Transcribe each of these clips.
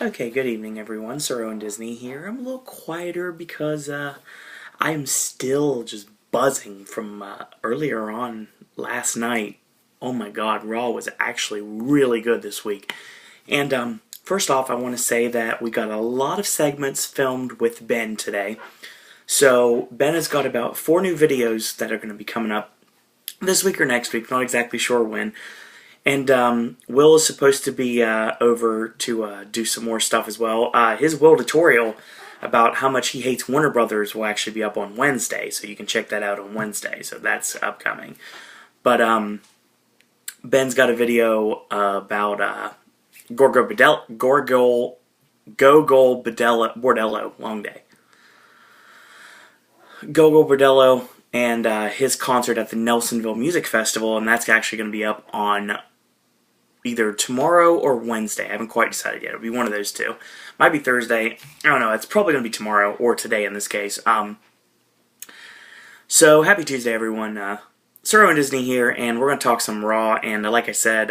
Okay, good evening everyone. Sir Owen Disney here. I'm a little quieter because I am still just buzzing from earlier on last night. Oh my god, Raw was actually really good this week. And first off, I want to say that we got a lot of segments filmed with Ben today. So Ben has got about 4 new videos that are going to be coming up this week or next week, not exactly sure when. And Will is supposed to be over to do some more stuff as well. His Will tutorial about how much he hates Warner Brothers will actually be up on Wednesday, so you can check that out on Wednesday. So that's upcoming. But Ben's got a video about Gogol Bordello, long day. Gogol Bordello and his concert at the Nelsonville Music Festival, and that's actually going to be up on either tomorrow or Wednesday. I haven't quite decided yet. It'll be one of those two. Might be Thursday. I don't know. It's probably going to be tomorrow or today in this case. So, happy Tuesday, everyone. Sir Owen Disney here, and we're going to talk some Raw. And like I said,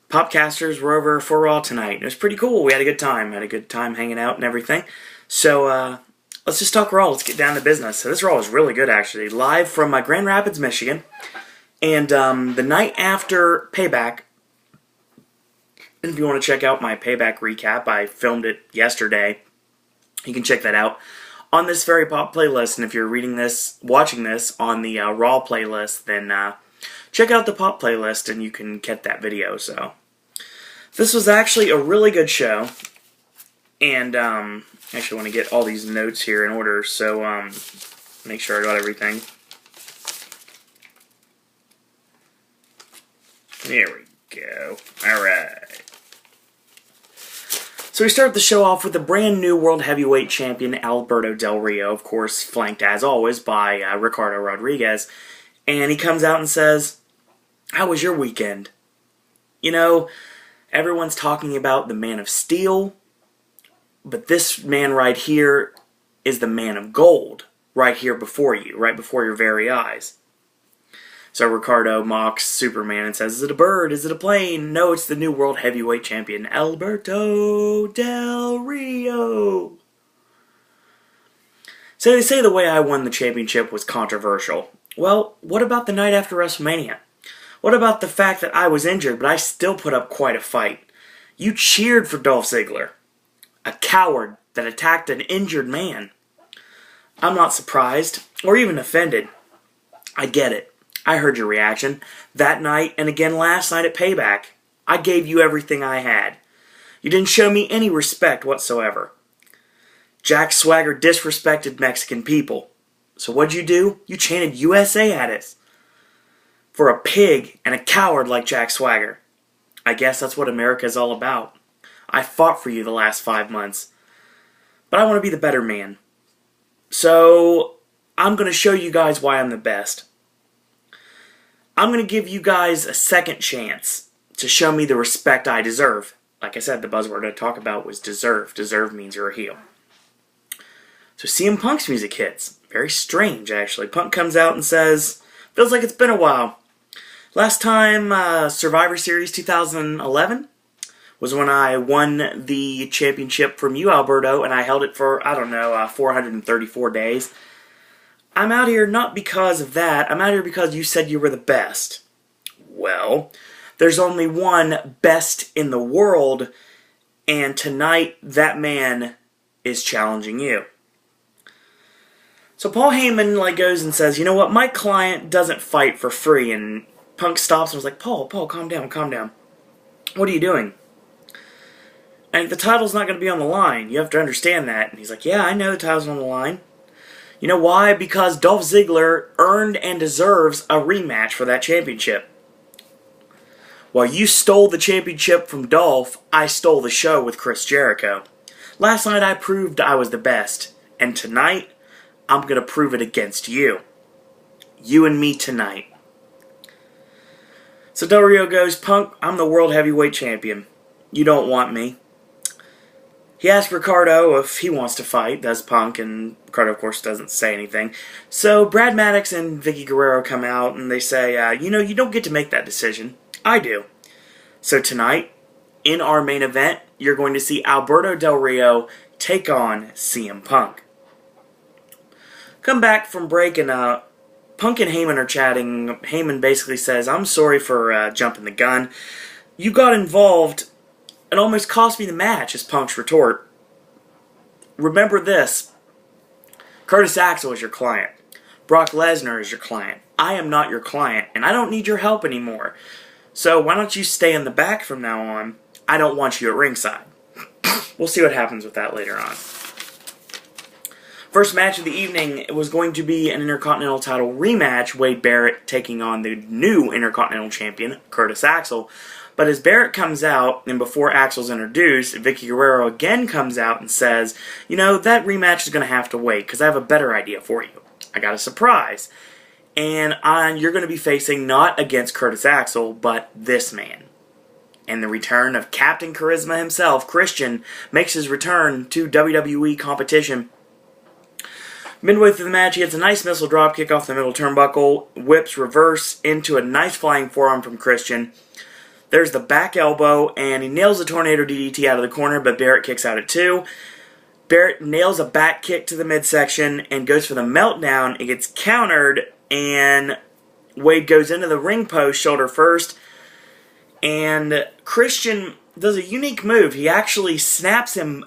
Popcasters were over for Raw tonight. It was pretty cool. We had a good time. Had a good time hanging out and everything. So, let's just talk Raw. Let's get down to business. So, this Raw was really good, actually. Live from Grand Rapids, Michigan. And the night after Payback, and if you want to check out my Payback recap, I filmed it yesterday. You can check that out on this very pop playlist. And if you're watching this on the Raw playlist, then check out the pop playlist and you can get that video. So this was actually a really good show. And I actually want to get all these notes here in order. So make sure I got everything. There we go. All right. So we start the show off with the brand new World Heavyweight Champion Alberto Del Rio, of course, flanked as always by Ricardo Rodriguez. And he comes out and says, "How was your weekend?" You know, everyone's talking about the Man of Steel, but this man right here is the Man of Gold, right here before you, right before your very eyes. So Ricardo mocks Superman and says, "Is it a bird? Is it a plane?" No, it's the new World Heavyweight Champion, Alberto Del Rio. So they say the way I won the championship was controversial. Well, what about the night after WrestleMania? What about the fact that I was injured, but I still put up quite a fight? You cheered for Dolph Ziggler, a coward that attacked an injured man. I'm not surprised, or even offended. I get it. I heard your reaction that night and again last night at Payback. I gave you everything I had. You didn't show me any respect whatsoever. Jack Swagger disrespected Mexican people. So what'd you do? You chanted USA at us. For a pig and a coward like Jack Swagger. I guess that's what America is all about. I fought for you the last 5 months. But I want to be the better man. So I'm going to show you guys why I'm the best. I'm going to give you guys a second chance to show me the respect I deserve. Like I said, the buzzword I talk about was deserve. Deserve means you're a heel. So CM Punk's music hits. Very strange, actually. Punk comes out and says, "Feels like it's been a while. Last time, Survivor Series 2011 was when I won the championship from you, Alberto, and I held it for, 434 days. I'm out here not because of that. I'm out here because you said you were the best." Well, there's only one best in the world, and tonight that man is challenging you. So Paul Heyman goes and says, "You know what? My client doesn't fight for free." And Punk stops and was like, Paul, calm down, calm down. What are you doing? And the title's not going to be on the line. You have to understand that. And he's like, "Yeah, I know the title's on the line." You know why? Because Dolph Ziggler earned and deserves a rematch for that championship. While you stole the championship from Dolph, I stole the show with Chris Jericho. Last night I proved I was the best. And tonight, I'm going to prove it against you. You and me tonight. So Del Rio goes, "Punk, I'm the World Heavyweight Champion. You don't want me." He asks Ricardo if he wants to fight, does Punk, and Ricardo, of course, doesn't say anything. So Brad Maddox and Vicky Guerrero come out, and they say, you don't get to make that decision. I do. So tonight, in our main event, you're going to see Alberto Del Rio take on CM Punk. Come back from break and Punk and Heyman are chatting. Heyman basically says, I'm sorry for jumping the gun. You got involved and almost cost me the match, is Punk's retort. Remember this. Curtis Axel is your client. Brock Lesnar is your client. I am not your client, and I don't need your help anymore. So why don't you stay in the back from now on? I don't want you at ringside. We'll see what happens with that later on. First match of the evening was going to be an Intercontinental title rematch, Wade Barrett taking on the new Intercontinental Champion, Curtis Axel. But as Barrett comes out, and before Axel's introduced, Vicky Guerrero again comes out and says, you know, that rematch is going to have to wait, because I have a better idea for you. I got a surprise. And you're going to be facing not against Curtis Axel, but this man. And the return of Captain Charisma himself, Christian, makes his return to WWE competition. Midway through the match, he gets a nice missile dropkick off the middle turnbuckle, whips reverse into a nice flying forearm from Christian. There's the back elbow, and he nails the Tornado DDT out of the corner, but Barrett kicks out at 2. Barrett nails a back kick to the midsection and goes for the meltdown. It gets countered, and Wade goes into the ring post, shoulder first, and Christian does a unique move. He actually snaps him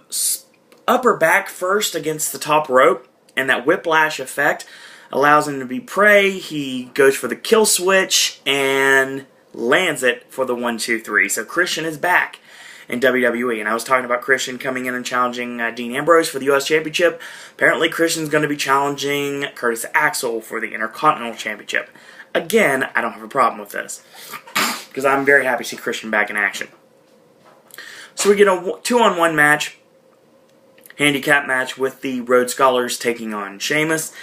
upper back first against the top rope, and that whiplash effect allows him to be prey. He goes for the kill switch and lands it for the 1-2-3. So Christian is back in WWE. And I was talking about Christian coming in and challenging Dean Ambrose for the U.S. Championship. Apparently Christian's going to be challenging Curtis Axel for the Intercontinental Championship. Again, I don't have a problem with this, because I'm very happy to see Christian back in action. So we get a 2-on-1 match, handicap match with the Rhodes Scholars taking on Sheamus.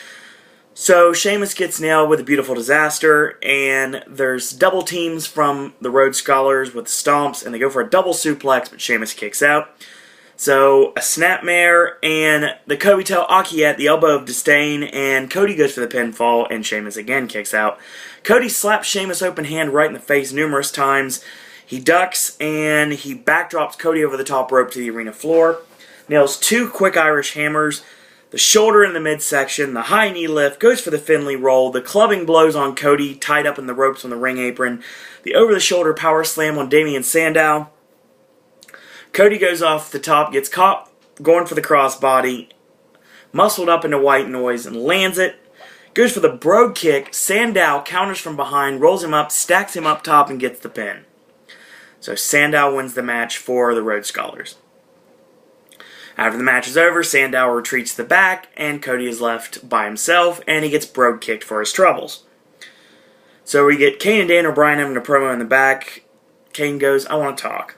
So Sheamus gets nailed with a beautiful disaster, and there's double teams from the Rhodes Scholars with the stomps, and they go for a double suplex, but Sheamus kicks out. So a snapmare, and the Kobito Aki at the elbow of disdain, and Cody goes for the pinfall, and Sheamus again kicks out. Cody slaps Sheamus open hand right in the face numerous times. He ducks, and he backdrops Cody over the top rope to the arena floor. Nails 2 quick Irish hammers, the shoulder in the midsection, the high knee lift, goes for the Finley roll, the clubbing blows on Cody, tied up in the ropes on the ring apron, the over-the-shoulder power slam on Damian Sandow. Cody goes off the top, gets caught going for the crossbody, muscled up into white noise, and lands it. Goes for the brogue kick, Sandow counters from behind, rolls him up, stacks him up top, and gets the pin. So Sandow wins the match for the Rhodes Scholars. After the match is over, Sandow retreats to the back, and Cody is left by himself, and he gets brogue kicked for his troubles. So we get Kane and Daniel Bryan having a promo in the back. Kane goes, I want to talk.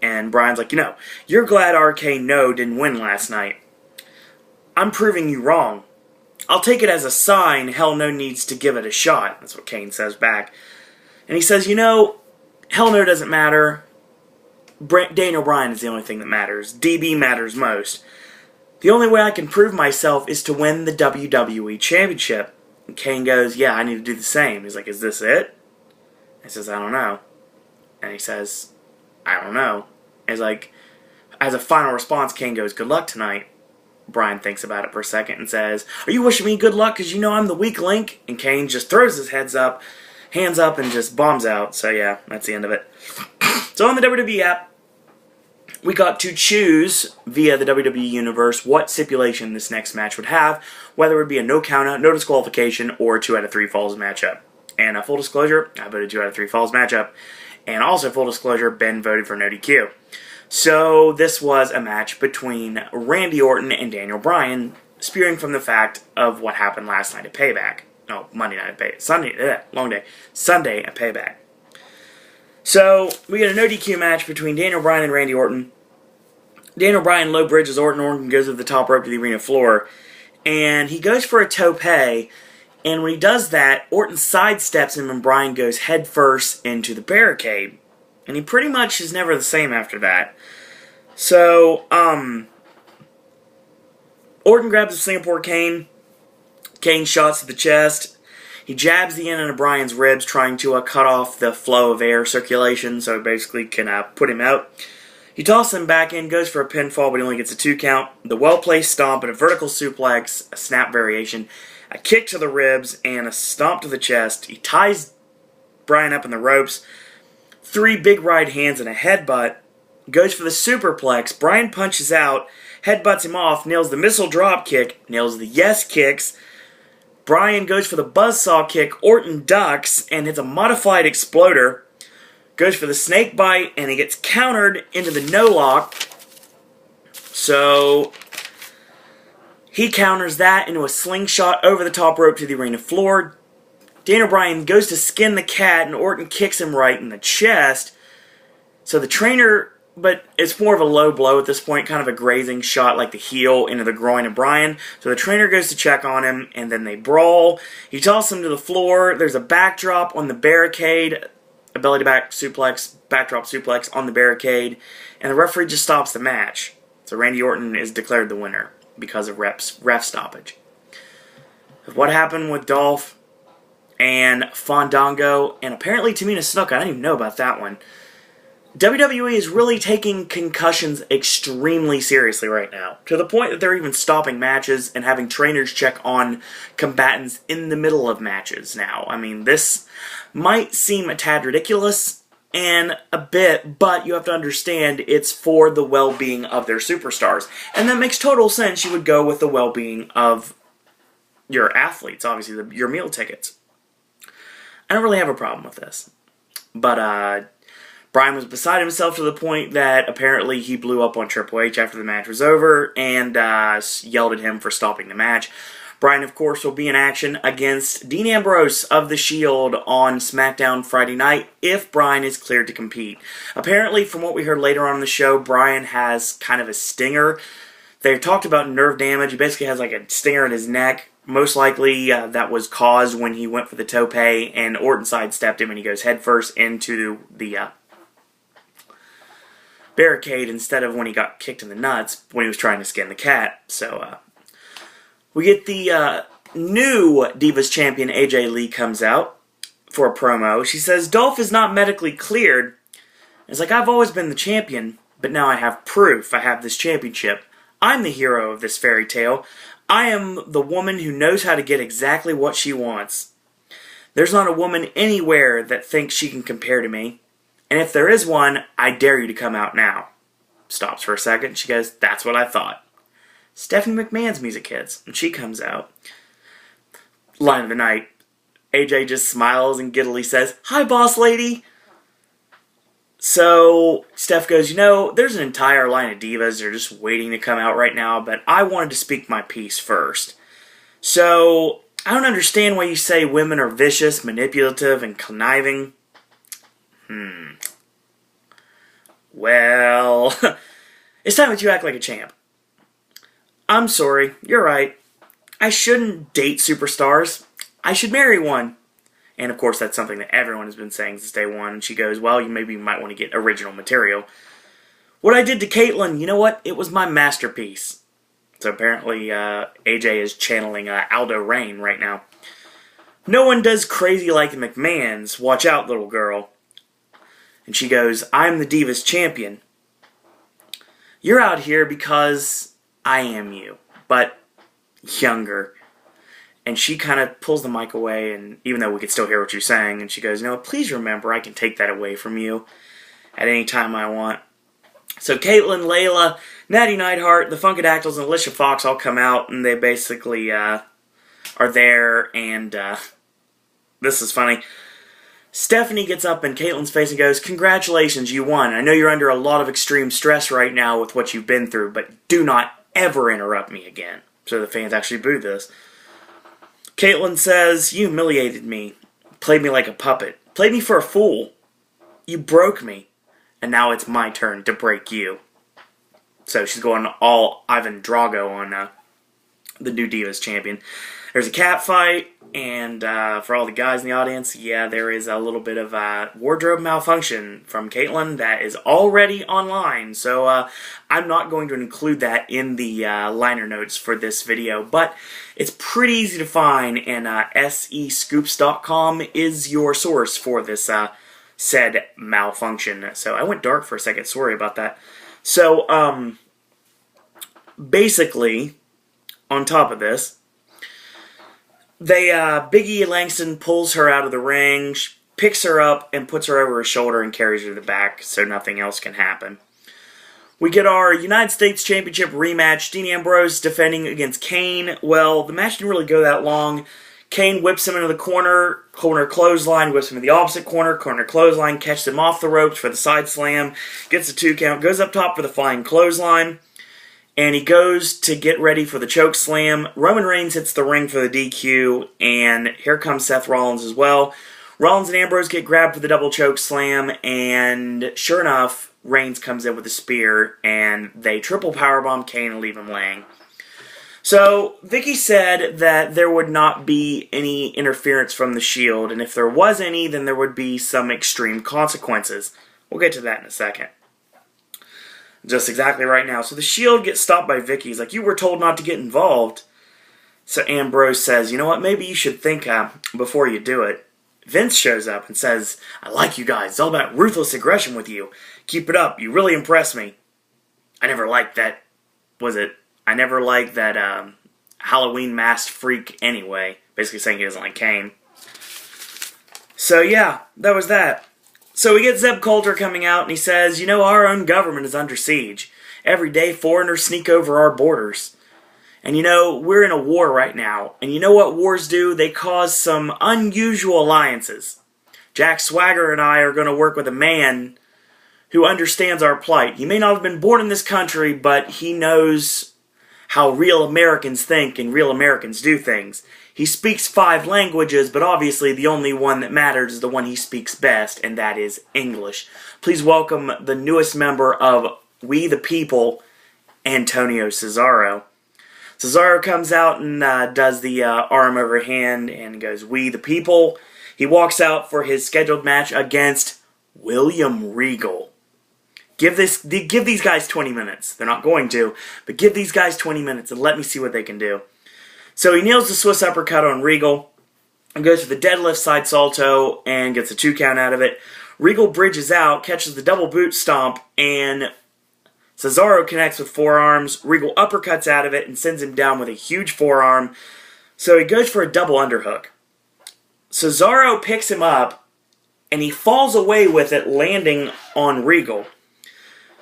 And Bryan's like, you know, you're glad RK No didn't win last night. I'm proving you wrong. I'll take it as a sign Hell No needs to give it a shot. That's what Kane says back. And he says, you know, Hell No doesn't matter. Daniel Bryan is the only thing that matters. DB matters most. The only way I can prove myself is to win the WWE Championship. And Kane goes, yeah, I need to do the same. He's like, is this it? He says, I don't know. And he says, I don't know. And he's like, as a final response, Kane goes, good luck tonight. Bryan thinks about it for a second and says, are you wishing me good luck because you know I'm the weak link? And Kane just throws his hands up, and just bombs out. So yeah, that's the end of it. So on the WWE app, we got to choose via the WWE Universe what stipulation this next match would have, whether it would be a no countout, no disqualification, or a 2 out of 3 falls matchup. And full disclosure, I voted 2 out of 3 falls matchup. And also full disclosure, Ben voted for no DQ. So this was a match between Randy Orton and Daniel Bryan, spewing from the fact of what happened last night at Payback. No, Monday night at Payback. Sunday at Payback. So we get a no DQ match between Daniel Bryan and Randy Orton. Daniel Bryan low bridges Orton. Orton goes over the top rope to the arena floor. And he goes for a tope. And when he does that, Orton sidesteps him and Bryan goes head first into the barricade. And he pretty much is never the same after that. So, Orton grabs a Singapore cane. Kane shots to the chest. He jabs the end of Bryan's ribs, trying to cut off the flow of air circulation, so basically can put him out. He tosses him back in, goes for a pinfall, but he only gets a 2 count. The well-placed stomp and a vertical suplex, a snap variation, a kick to the ribs, and a stomp to the chest. He ties Bryan up in the ropes. 3 big right hands and a headbutt. Goes for the superplex. Bryan punches out, headbutts him off, nails the missile drop kick, nails the yes kicks. Bryan goes for the buzzsaw kick. Orton ducks and hits a modified exploder. Goes for the snake bite, and he gets countered into the no-lock. So he counters that into a slingshot over the top rope to the arena floor. Daniel Bryan goes to skin the cat, and Orton kicks him right in the chest. So the trainer, but it's more of a low blow at this point, kind of a grazing shot like the heel into the groin of Bryan. So the trainer goes to check on him, and then they brawl. He tosses him to the floor. There's a backdrop on the barricade. A belly-to-back suplex, backdrop suplex on the barricade, and the referee just stops the match. So Randy Orton is declared the winner because of ref stoppage. What happened with Dolph and Fandango, and apparently Tamina Snuka, I didn't even know about that one. WWE is really taking concussions extremely seriously right now, to the point that they're even stopping matches and having trainers check on combatants in the middle of matches now. I mean, this might seem a tad ridiculous and a bit, but you have to understand it's for the well-being of their superstars. And that makes total sense. You would go with the well-being of your athletes, obviously, your meal tickets. I don't really have a problem with this. But, Bryan was beside himself to the point that apparently he blew up on Triple H after the match was over and yelled at him for stopping the match. Bryan, of course, will be in action against Dean Ambrose of The Shield on SmackDown Friday night if Bryan is cleared to compete. Apparently, from what we heard later on in the show, Bryan has kind of a stinger. They talked about nerve damage. He basically has like a stinger in his neck. Most likely that was caused when he went for the tope and Orton sidestepped him and he goes headfirst into the barricade instead of when he got kicked in the nuts when he was trying to skin the cat. So we get the new Divas Champion AJ Lee comes out for a promo. She says, Dolph is not medically cleared. It's like, I've always been the champion, but now I have proof. I have this championship. I'm the hero of this fairy tale. I am the woman who knows how to get exactly what she wants. There's not a woman anywhere that thinks she can compare to me. And if there is one, I dare you to come out now. Stops for a second. She goes, that's what I thought. Stephanie McMahon's music hits, and she comes out. Line of the night. AJ just smiles and giddily says, hi, boss lady. So Steph goes, you know, there's an entire line of divas that are just waiting to come out right now, but I wanted to speak my piece first. So I don't understand why you say women are vicious, manipulative, and conniving. Well, it's time that you act like a champ. I'm sorry, you're right. I shouldn't date superstars. I should marry one. And of course, that's something that everyone has been saying since day one. And she goes, well, you might want to get original material. What I did to Caitlyn, you know what? It was my masterpiece. So apparently, AJ is channeling Aldo Rain right now. No one does crazy like the McMahons. Watch out, little girl. And she goes, I'm the Divas Champion. You're out here because I am you, but younger. And she kind of pulls the mic away, and even though we could still hear what you're saying, and she goes, no, please remember, I can take that away from you at any time I want. So Caitlyn, Layla, Natty Neidhart, the Funkadactyls, and Alicia Fox all come out, and they basically are there, and this is funny. Stephanie gets up in Caitlyn's face and goes, congratulations, you won. I know you're under a lot of extreme stress right now with what you've been through, but do not ever interrupt me again. So the fans actually booed this. Caitlyn says, you humiliated me, played me like a puppet, played me for a fool. You broke me, and now it's my turn to break you. So she's going all Ivan Drago on the new Divas Champion. There's a cat fight, and for all the guys in the audience, yeah, there is a little bit of wardrobe malfunction from Caitlyn that is already online. So I'm not going to include that in the liner notes for this video, but it's pretty easy to find, and SEScoops.com is your source for this said malfunction. So I went dark for a second, sorry about that. So basically, on top of this, Big E Langston pulls her out of the ring, picks her up, and puts her over her shoulder and carries her to the back so nothing else can happen. We get our United States Championship rematch. Dean Ambrose defending against Kane. Well, the match didn't really go that long. Kane whips him into the corner clothesline, whips him in the opposite corner clothesline, catches him off the ropes for the side slam, gets a 2 count, goes up top for the flying clothesline. And he goes to get ready for the choke slam. Roman Reigns hits the ring for the DQ, and here comes Seth Rollins as well. Rollins and Ambrose get grabbed for the double choke slam, and sure enough, Reigns comes in with a spear, and they triple powerbomb Kane and leave him laying. So, Vicky said that there would not be any interference from the Shield, and if there was any, then there would be some extreme consequences. We'll get to that in a second. Just exactly right now. So the Shield gets stopped by Vicky. He's like, you were told not to get involved. So Ambrose says, you know what, maybe you should think before you do it. Vince shows up and says, I like you guys. It's all about ruthless aggression with you. Keep it up. You really impress me. I never liked that, I never liked that Halloween masked freak anyway. Basically saying he doesn't like Kane. So yeah, that was that. So we get Zeb Coulter coming out, and he says, you know, our own government is under siege. Every day, foreigners sneak over our borders. And you know, we're in a war right now. And you know what wars do? They cause some unusual alliances. Jack Swagger and I are going to work with a man who understands our plight. He may not have been born in this country, but he knows how real Americans think and real Americans do things. He speaks 5 languages, but obviously the only one that matters is the one he speaks best, and that is English. Please welcome the newest member of We the People, Antonio Cesaro. Cesaro comes out and does the arm over hand and goes, We the People. He walks out for his scheduled match against William Regal. Give these guys 20 minutes. They're not going to, but give these guys 20 minutes and let me see what they can do. So he nails the Swiss uppercut on Regal and goes for the deadlift side salto and gets a 2 count out of it. Regal bridges out, catches the double boot stomp, and Cesaro connects with forearms. Regal uppercuts out of it and sends him down with a huge forearm. So he goes for a double underhook. Cesaro picks him up and he falls away with it, landing on Regal.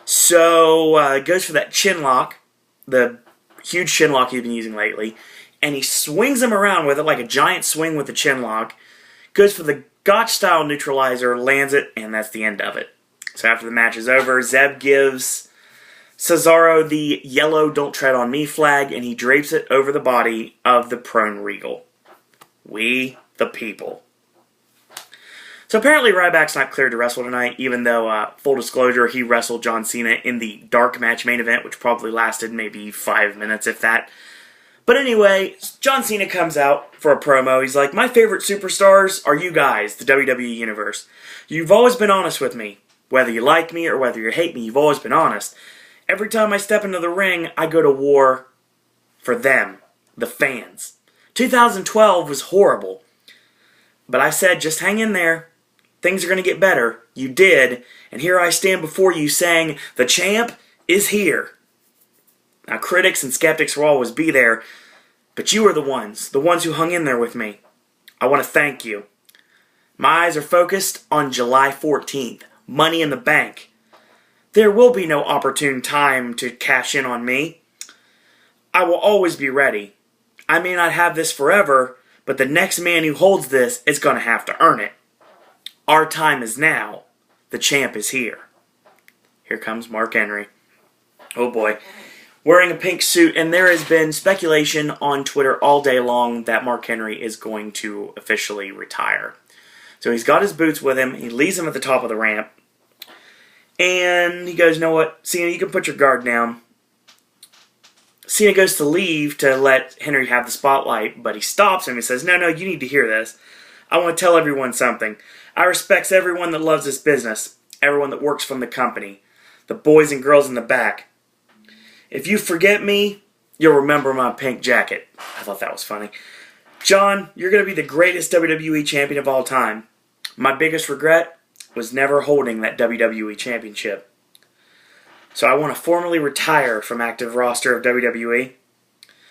So goes for that chin lock, the huge chin lock he's been using lately. And he swings him around with it like a giant swing with the chin lock. Goes for the Gotch-style neutralizer, lands it, and that's the end of it. So after the match is over, Zeb gives Cesaro the yellow Don't Tread on Me flag, and he drapes it over the body of the prone Regal. We the People. So apparently Ryback's not cleared to wrestle tonight, even though, full disclosure, he wrestled John Cena in the dark match main event, which probably lasted maybe 5 minutes, if that. But anyway, John Cena comes out for a promo. He's like, my favorite superstars are you guys, the WWE Universe. You've always been honest with me. Whether you like me or whether you hate me, you've always been honest. Every time I step into the ring, I go to war for them, the fans. 2012 was horrible. But I said, just hang in there. Things are going to get better. You did. And here I stand before you saying, the champ is here. Now, critics and skeptics will always be there, but you are the ones who hung in there with me. I want to thank you. My eyes are focused on July 14th, Money in the Bank. There will be no opportune time to cash in on me. I will always be ready. I may not have this forever, but the next man who holds this is going to have to earn it. Our time is now. The champ is here. Here comes Mark Henry. Oh boy. Wearing a pink suit, and there has been speculation on Twitter all day long that Mark Henry is going to officially retire. So he's got his boots with him, he leaves them at the top of the ramp, and he goes, you know what, Cena, you can put your guard down. Cena goes to leave to let Henry have the spotlight, but he stops him and says, no, you need to hear this. I want to tell everyone something. I respect everyone that loves this business, everyone that works from the company, the boys and girls in the back. If you forget me, you'll remember my pink jacket. I thought that was funny. John, you're going to be the greatest WWE champion of all time. My biggest regret was never holding that WWE championship. So I want to formally retire from active roster of WWE.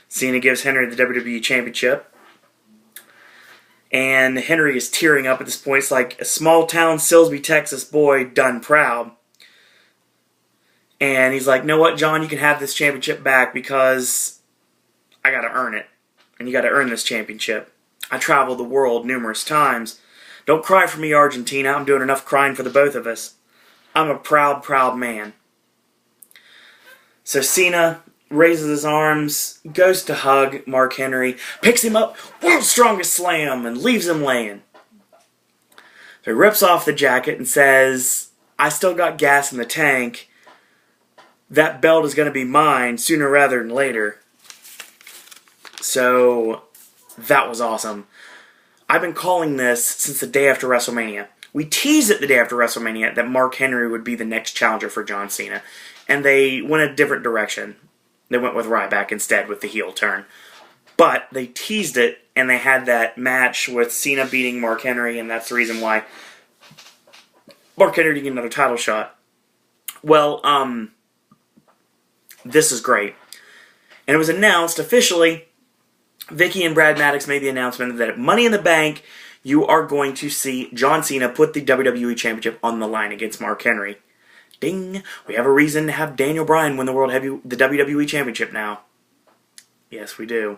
Cena gives Henry the WWE championship. And Henry is tearing up at this point. It's like a small-town Silsbee, Texas boy done proud. And he's like, know what, John, you can have this championship back because I got to earn it. And you got to earn this championship. I traveled the world numerous times. Don't cry for me, Argentina. I'm doing enough crying for the both of us. I'm a proud, proud man. So Cena raises his arms, goes to hug Mark Henry, picks him up, world's strongest slam, and leaves him laying. So he rips off the jacket and says, I still got gas in the tank. That belt is going to be mine sooner rather than later. So that was awesome. I've been calling this since the day after WrestleMania. We teased it the day after WrestleMania that Mark Henry would be the next challenger for John Cena. And they went a different direction. They went with Ryback instead with the heel turn. But they teased it, and they had that match with Cena beating Mark Henry, and that's the reason why Mark Henry didn't get another title shot. Well, this is great. And it was announced officially. Vicky and Brad Maddox made the announcement that at Money in the Bank, you are going to see John Cena put the WWE Championship on the line against Mark Henry. Ding! We have a reason to have Daniel Bryan win the the WWE Championship now. Yes, we do.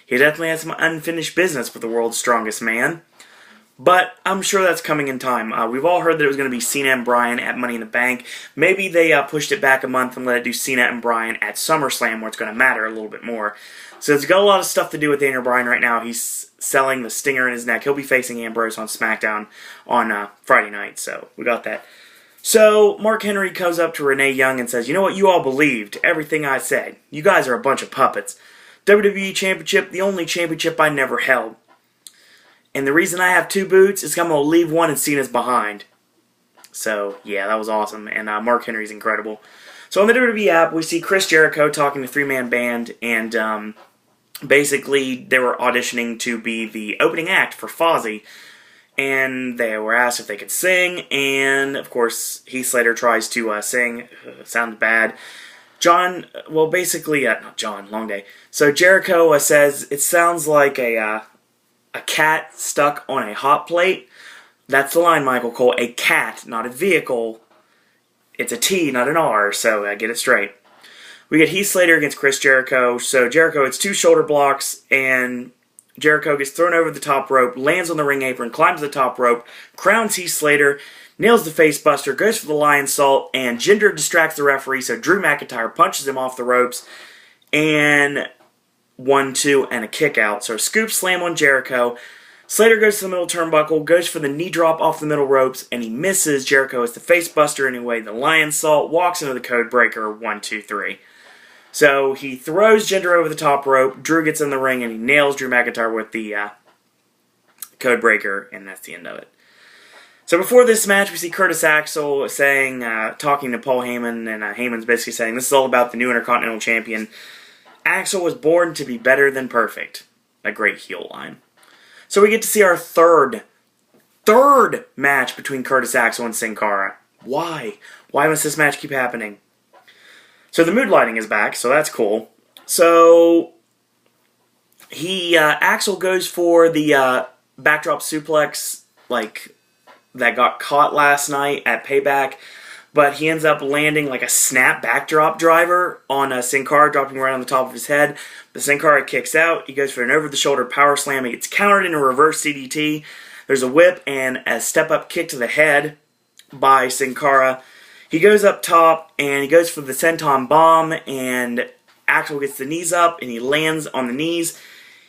He definitely has some unfinished business with the world's strongest man. But I'm sure that's coming in time. We've all heard that it was going to be Cena and Bryan at Money in the Bank. Maybe they pushed it back a month and let it do Cena and Bryan at SummerSlam, where it's going to matter a little bit more. So it's got a lot of stuff to do with Daniel Bryan right now. He's selling the stinger in his neck. He'll be facing Ambrose on SmackDown on Friday night, so we got that. So Mark Henry comes up to Renee Young and says, you know what, you all believed everything I said. You guys are a bunch of puppets. WWE Championship, the only championship I never held. And the reason I have two boots is I'm going to leave one and Cena's behind. So, yeah, that was awesome. And Mark Henry's incredible. So on the WWE app, we see Chris Jericho talking to three-man band. And basically, they were auditioning to be the opening act for Fozzy. And they were asked if they could sing. And, of course, Heath Slater tries to sing. Sounds bad. John, well, basically, not John, long day. So Jericho says, it sounds like a cat stuck on a hot plate. That's the line, Michael Cole. A cat, not a vehicle. It's a T, not an R, so get it straight. We get Heath Slater against Chris Jericho. So Jericho hits two shoulder blocks, and Jericho gets thrown over the top rope, lands on the ring apron, climbs the top rope, crowns Heath Slater, nails the face buster, goes for the lion salt, and Jinder distracts the referee, so Drew McIntyre punches him off the ropes, and 1, 2, and a kick out. So a scoop slam on Jericho. Slater goes to the middle turnbuckle, goes for the knee drop off the middle ropes, and he misses. Jericho is the face buster anyway. The lion salt walks into the code breaker. 1, 2, 3. So he throws Jinder over the top rope. Drew gets in the ring, and he nails Drew McIntyre with the code breaker, and that's the end of it. So before this match, we see Curtis Axel saying, talking to Paul Heyman, and Heyman's basically saying, this is all about the new Intercontinental Champion. Axel was born to be better than perfect. A great heel line. So we get to see our third match between Curtis Axel and Sin Cara. Why? Why must this match keep happening? So the mood lighting is back, so that's cool. So Axel goes for the backdrop suplex, like that got caught last night at Payback. But he ends up landing like a snap backdrop driver on Sin Cara, dropping right on the top of his head. But Sin Cara kicks out. He goes for an over-the-shoulder power slam. He gets countered in a reverse CDT. There's a whip and a step-up kick to the head by Sin Cara. He goes up top, and he goes for the senton bomb, and Axel gets the knees up, and he lands on the knees.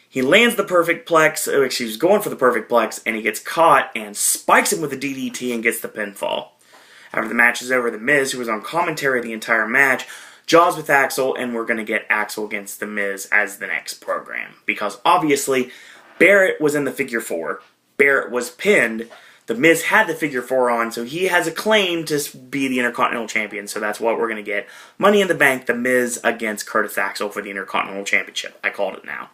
He lands the perfect plex. Oh, excuse, he's going for the perfect plex, and he gets caught and spikes him with a DDT and gets the pinfall. After the match is over, The Miz, who was on commentary the entire match, Jaws with Axel, and we're going to get Axel against The Miz as the next program. Because obviously, Barrett was in the figure 4. Barrett was pinned. The Miz had the figure 4 on, so he has a claim to be the Intercontinental Champion. So that's what we're going to get. Money in the Bank, The Miz against Curtis Axel for the Intercontinental Championship. I called it now.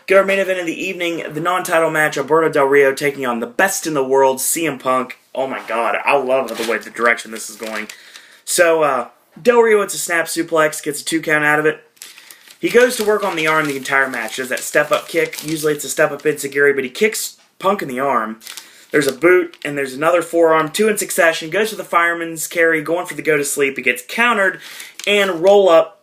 Get our main event of the evening, the non-title match, Alberto Del Rio taking on the best in the world, CM Punk. Oh my god, I love the direction this is going. So, Del Rio hits a snap suplex, gets a 2 count out of it. He goes to work on the arm the entire match. Does that step-up kick. Usually it's a step-up enziguri, but he kicks Punk in the arm. There's a boot, and there's another forearm, 2 in succession. Goes for the fireman's carry, going for the go-to-sleep. He gets countered, and roll up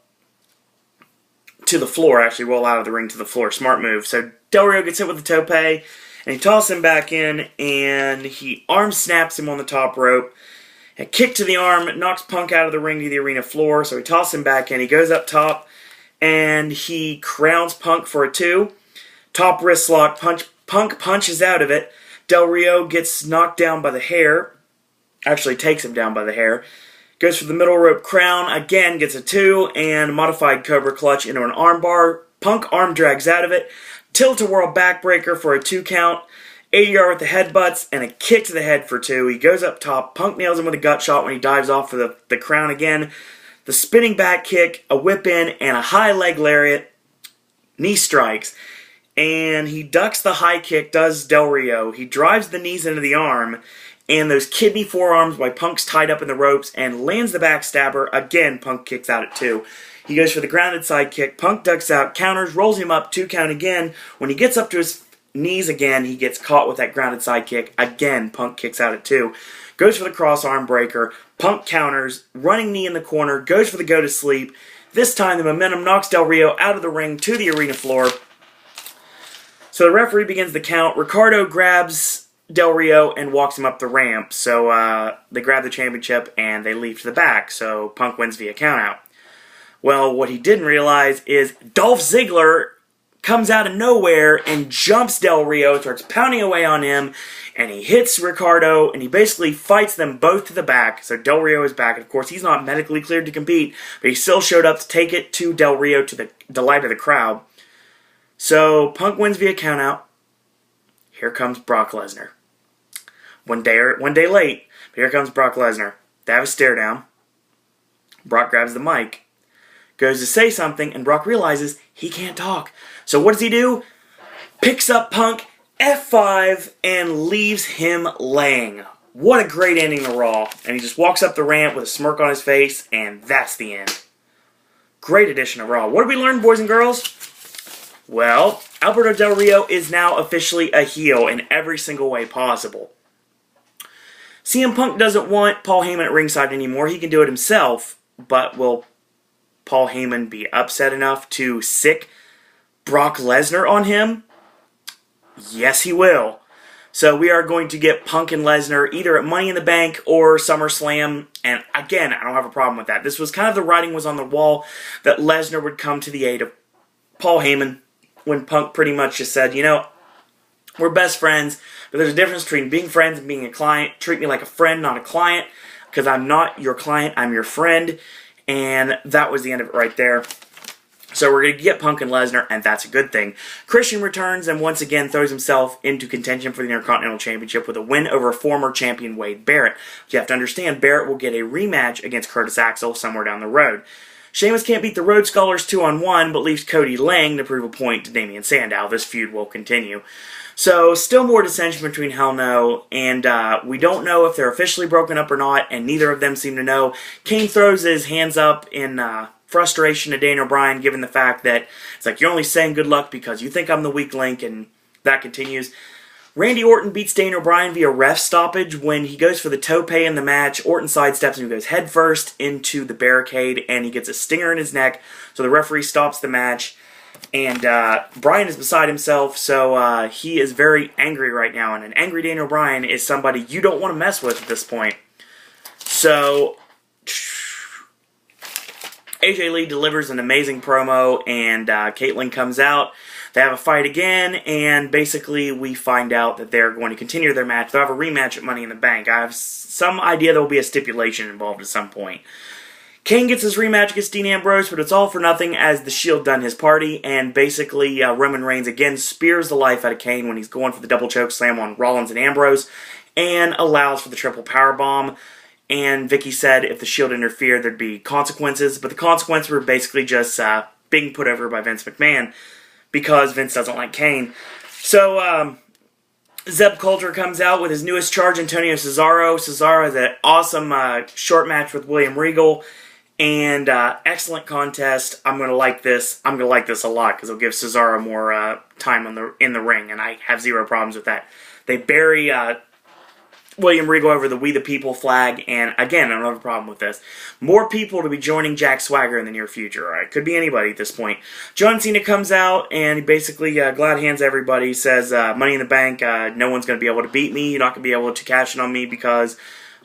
to the floor. Actually, roll out of the ring to the floor. Smart move. So Del Rio gets hit with the tope, and he tosses him back in, and he arm snaps him on the top rope. A kick to the arm knocks Punk out of the ring to the arena floor, so he tosses him back in. He goes up top, and he crowns Punk for a 2. Top wrist lock. Punk punches out of it. Del Rio gets knocked down by the hair. Actually takes him down by the hair. Goes for the middle rope crown. Again, gets a 2. And modified Cobra Clutch into an armbar. Punk arm drags out of it. Tilt-a-whirl backbreaker for a 2 count. ADR with the headbutts and a kick to the head for 2. He goes up top. Punk nails him with a gut shot when he dives off for the crown again. The spinning back kick, a whip in, and a high leg lariat. Knee strikes. And he ducks the high kick, does Del Rio. He drives the knees into the arm, and those kidney forearms while Punk's tied up in the ropes, and lands the backstabber. Again, Punk kicks out at 2. He goes for the grounded side kick. Punk ducks out, counters, rolls him up, 2 count again. When he gets up to his knees again, he gets caught with that grounded side kick. Again, Punk kicks out at 2. Goes for the cross arm breaker. Punk counters, running knee in the corner, goes for the go to sleep. This time the momentum knocks Del Rio out of the ring to the arena floor. So the referee begins the count. Ricardo grabs Del Rio and walks him up the ramp. So they grab the championship and they leave to the back. So Punk wins via countout. Well, what he didn't realize is Dolph Ziggler comes out of nowhere and jumps Del Rio, starts pounding away on him, and he hits Ricardo, and he basically fights them both to the back. So Del Rio is back. And of course, he's not medically cleared to compete, but he still showed up to take it to Del Rio to the delight of the crowd. So Punk wins via countout. Here comes Brock Lesnar. One day late, but here comes Brock Lesnar. They have a stare down. Brock grabs the mic, goes to say something, and Brock realizes he can't talk. So what does he do? Picks up Punk, F5, and leaves him laying. What a great ending to Raw. And he just walks up the ramp with a smirk on his face, and that's the end. Great addition to Raw. What did we learn, boys and girls? Well, Alberto Del Rio is now officially a heel in every single way possible. CM Punk doesn't want Paul Heyman at ringside anymore. He can do it himself, but will Paul Heyman be upset enough to sick Brock Lesnar on him? Yes, he will. So we are going to get Punk and Lesnar either at Money in the Bank or SummerSlam. And again, I don't have a problem with that. This was kind of the writing was on the wall that Lesnar would come to the aid of Paul Heyman when Punk pretty much just said, you know, we're best friends, but there's a difference between being friends and being a client. Treat me like a friend, not a client, because I'm not your client, I'm your friend. And that was the end of it right there. So we're going to get Punk and Lesnar, and that's a good thing. Christian returns and once again throws himself into contention for the Intercontinental Championship with a win over former champion Wade Barrett. But you have to understand, Barrett will get a rematch against Curtis Axel somewhere down the road. Sheamus can't beat the Road Scholars 2-on-1, but leaves Cody Lang to prove a point to Damian Sandow. This feud will continue. So, still more dissension between Hell No, and we don't know if they're officially broken up or not, and neither of them seem to know. Kane throws his hands up in frustration to Daniel Bryan, given the fact that it's like, you're only saying good luck because you think I'm the weak link, and that continues. Randy Orton beats Daniel Bryan via ref stoppage. When he goes for the tope in the match, Orton sidesteps and he goes headfirst into the barricade, and he gets a stinger in his neck, so the referee stops the match. And Bryan is beside himself, so he is very angry right now. And an angry Daniel Bryan is somebody you don't want to mess with at this point. So, AJ Lee delivers an amazing promo, and Caitlyn comes out. They have a fight again, and basically we find out that they're going to continue their match. They'll have a rematch at Money in the Bank. I have some idea there will be a stipulation involved at some point. Kane gets his rematch against Dean Ambrose, but it's all for nothing as the Shield done his party, and basically Roman Reigns again spears the life out of Kane when he's going for the double choke slam on Rollins and Ambrose, and allows for the triple powerbomb. And Vicky said if the Shield interfered, there'd be consequences, but the consequences were basically just being put over by Vince McMahon because Vince doesn't like Kane. So Zeb Coulter comes out with his newest charge, Antonio Cesaro. Cesaro has an awesome short match with William Regal. And excellent contest. I'm going to like this. I'm going to like this a lot because it'll give Cesaro more time in the ring, and I have zero problems with that. They bury William Regal over the We the People flag, and again, I don't have a problem with this. More people to be joining Jack Swagger in the near future. Right? Could be anybody at this point. John Cena comes out, and he basically glad hands everybody, says, Money in the Bank, no one's going to be able to beat me. You're not going to be able to cash in on me because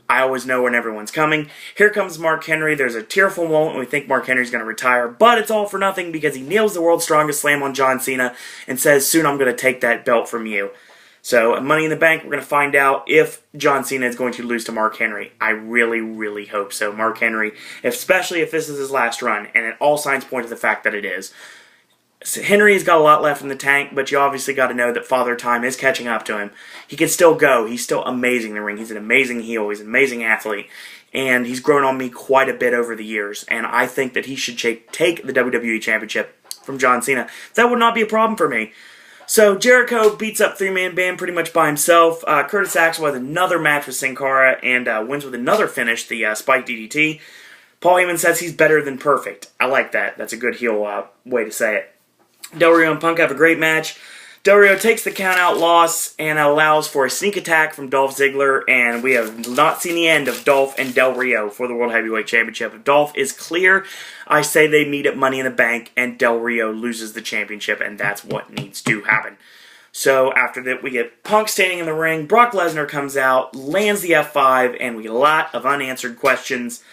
I always know when everyone's coming. Here comes Mark Henry. There's a tearful moment when we think Mark Henry's going to retire, but it's all for nothing because he nails the world's strongest slam on John Cena and says, soon I'm going to take that belt from you. So, Money in the Bank, we're going to find out if John Cena is going to lose to Mark Henry. I really, really hope so. Mark Henry, especially if this is his last run, and it all signs point to the fact that it is. Henry's got a lot left in the tank, but you obviously got to know that Father Time is catching up to him. He can still go. He's still amazing in the ring. He's an amazing heel. He's an amazing athlete. And he's grown on me quite a bit over the years. And I think that he should take the WWE Championship from John Cena. That would not be a problem for me. So Jericho beats up three-man band pretty much by himself. Curtis Axel has another match with Sin Cara and wins with another finish, the Spike DDT. Paul Heyman says he's better than perfect. I like that. That's a good heel way to say it. Del Rio and Punk have a great match. Del Rio takes the count-out loss and allows for a sneak attack from Dolph Ziggler, and we have not seen the end of Dolph and Del Rio for the World Heavyweight Championship. If Dolph is clear, I say they meet at Money in the Bank, and Del Rio loses the championship, and that's what needs to happen. So after that, we get Punk standing in the ring, Brock Lesnar comes out, lands the F5, and we get a lot of unanswered questions.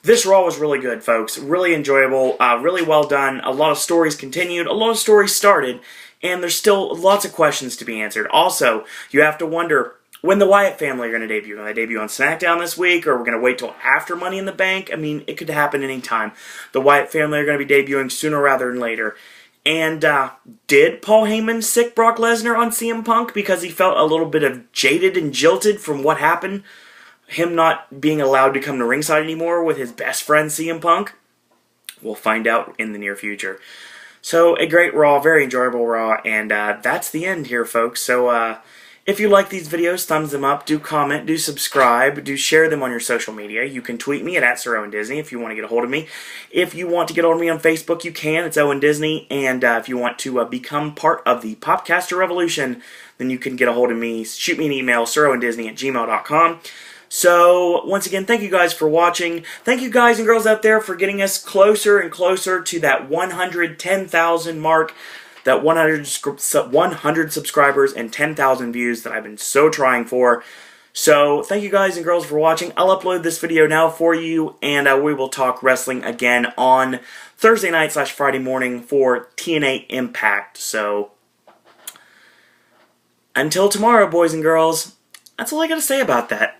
This Raw was really good, folks. Really enjoyable, really well done. A lot of stories continued, a lot of stories started, and there's still lots of questions to be answered. Also, you have to wonder when the Wyatt family are going to debut. Are they debut on SmackDown this week, or we're going to wait till after Money in the Bank? I mean, it could happen anytime. The Wyatt family are going to be debuting sooner rather than later. And did Paul Heyman sick Brock Lesnar on CM Punk because he felt a little bit of jaded and jilted from what happened? Him not being allowed to come to ringside anymore with his best friend CM Punk? We'll find out in the near future. So, a great Raw, very enjoyable Raw, and that's the end here, folks. So, if you like these videos, thumbs them up, do comment, do subscribe, do share them on your social media. You can tweet me at @SirOwenDisney if you want to get a hold of me. If you want to get a hold of me on Facebook, you can. It's Owen Disney. And if you want to become part of the Popcaster Revolution, then you can get a hold of me. Shoot me an email, SirOwenDisney@gmail.com. So, once again, thank you guys for watching. Thank you guys and girls out there for getting us closer and closer to that 110,000 mark, that 100 subscribers and 10,000 views that I've been so trying for. So, thank you guys and girls for watching. I'll upload this video now for you, and we will talk wrestling again on Thursday night / Friday morning for TNA Impact. So, until tomorrow, boys and girls, that's all I got to say about that.